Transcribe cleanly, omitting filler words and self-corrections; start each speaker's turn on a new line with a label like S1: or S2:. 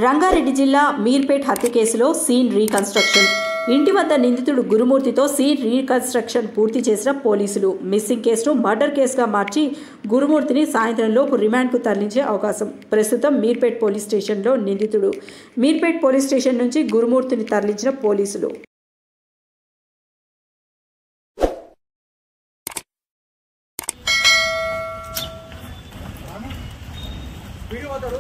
S1: రంగారెడ్డి జిల్లా మీర్పేట్ హత్య కేసులో సీన్ రీకన్స్ట్రక్షన్. ఇంటి వద్ద నిందితుడు గురుమూర్తితో సీన్ రీకన్స్ట్రక్షన్ పూర్తి చేసిన పోలీసులు. మిస్సింగ్ కేసును మర్డర్ కేసుగా మార్చి గురుమూర్తిని సాయంత్రంలోపు రిమాండ్కు తరలించే అవకాశం. ప్రస్తుతం మీర్పేట్ పోలీస్ స్టేషన్లో నిందితుడు. మీర్పేట్ పోలీస్ స్టేషన్ నుంచి గురుమూర్తిని తరలించిన పోలీసులు.
S2: वीडियो बता दो